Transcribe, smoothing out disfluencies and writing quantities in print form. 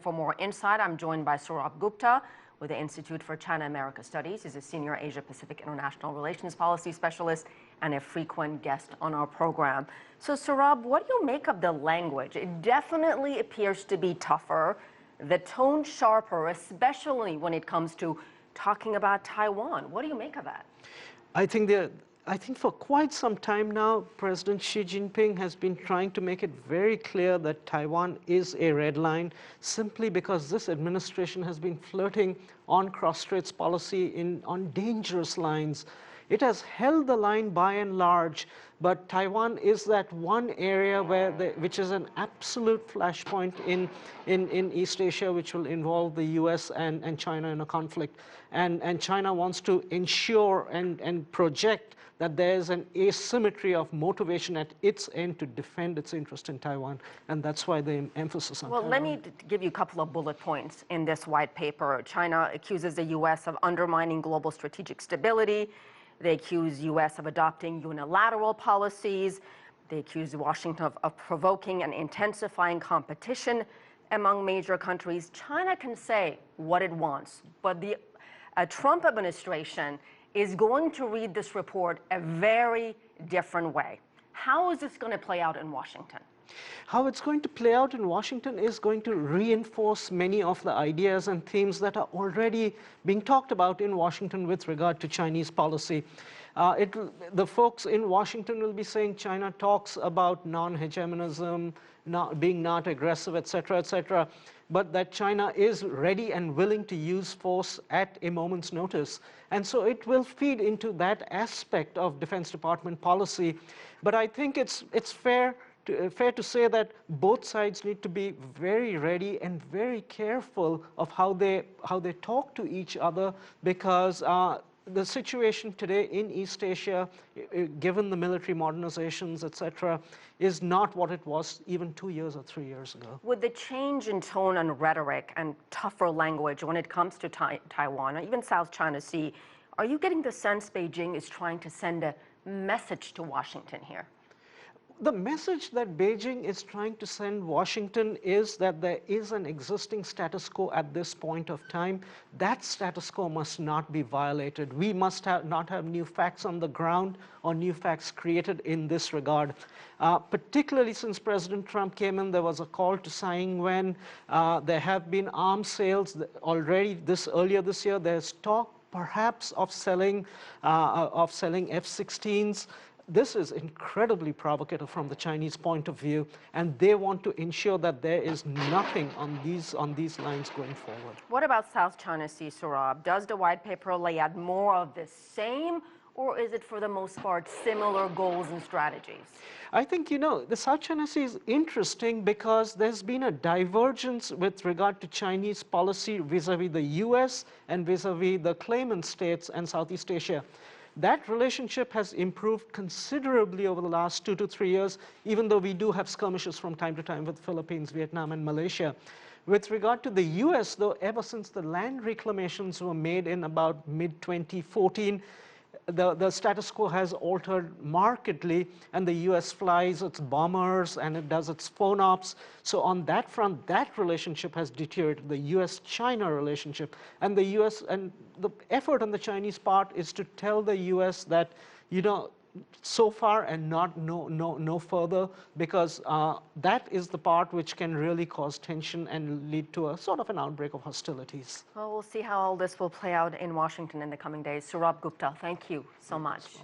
for more insight, I'm joined by Sourabh Gupta with the Institute for China-America Studies. He's a senior Asia-Pacific International Relations Policy Specialist and a frequent guest on our program. So, Sourabh, what do you make of the language? It definitely appears to be tougher, the tone sharper, especially when it comes to talking about Taiwan. What do you make of that? I think for quite some time now, President Xi Jinping has been trying to make it very clear that Taiwan is a red line, simply because this administration has been flirting on cross-straits policy on dangerous lines. It has held the line by and large, but Taiwan is that one area which is an absolute flashpoint in East Asia, which will involve the US and China in a conflict. And China wants to ensure and project that there's an asymmetry of motivation at its end to defend its interest in Taiwan, and that's why the emphasis on Taiwan. Well, let me give you a couple of bullet points in this white paper. China accuses the U.S. of undermining global strategic stability. They accuse U.S. of adopting unilateral policies. They accuse Washington of provoking and intensifying competition among major countries. China can say what it wants, but the Trump administration is going to read this report a very different way. How is this going to play out in Washington? How it's going to play out in Washington is going to reinforce many of the ideas and themes that are already being talked about in Washington with regard to Chinese policy. The folks in Washington will be saying China talks about non-hegemonism, being not aggressive, etc., but that China is ready and willing to use force at a moment's notice. And so it will feed into that aspect of Defense Department policy. But I think it's fair to say that both sides need to be very ready and very careful of how they talk to each other, because the situation today in East Asia, given the military modernizations, etc., is not what it was even 2 years or 3 years ago. With the change in tone and rhetoric and tougher language when it comes to Taiwan or even South China Sea, are you getting the sense Beijing is trying to send a message to Washington here? The message that Beijing is trying to send Washington is that there is an existing status quo at this point of time. That status quo must not be violated. We must not have new facts on the ground or new facts created in this regard. Particularly since President Trump came in, there was a call to Tsai Ing-wen. There have been arms sales already earlier this year. There's talk perhaps of selling F-16s. This is incredibly provocative from the Chinese point of view, and they want to ensure that there is nothing on these lines going forward. What about South China Sea, Sourabh? Does the white paper lay out more of the same, or is it for the most part similar goals and strategies? I think, the South China Sea is interesting because there's been a divergence with regard to Chinese policy vis-a-vis the US and vis-a-vis the claimant states and Southeast Asia. That relationship has improved considerably over the last 2 to 3 years, even though we do have skirmishes from time to time with Philippines, Vietnam, and Malaysia. With regard to the US, though, ever since the land reclamations were made in about mid-2014, the status quo has altered markedly, and the US flies its bombers and it does its phone ops. So on that front, that relationship has deteriorated, the US-China relationship. And the US, and the effort on the Chinese part is to tell the US that, so far and no further, because that is the part which can really cause tension and lead to a sort of an outbreak of hostilities. Well, we'll see how all this will play out in Washington in the coming days. Sourabh Gupta, thank you so much.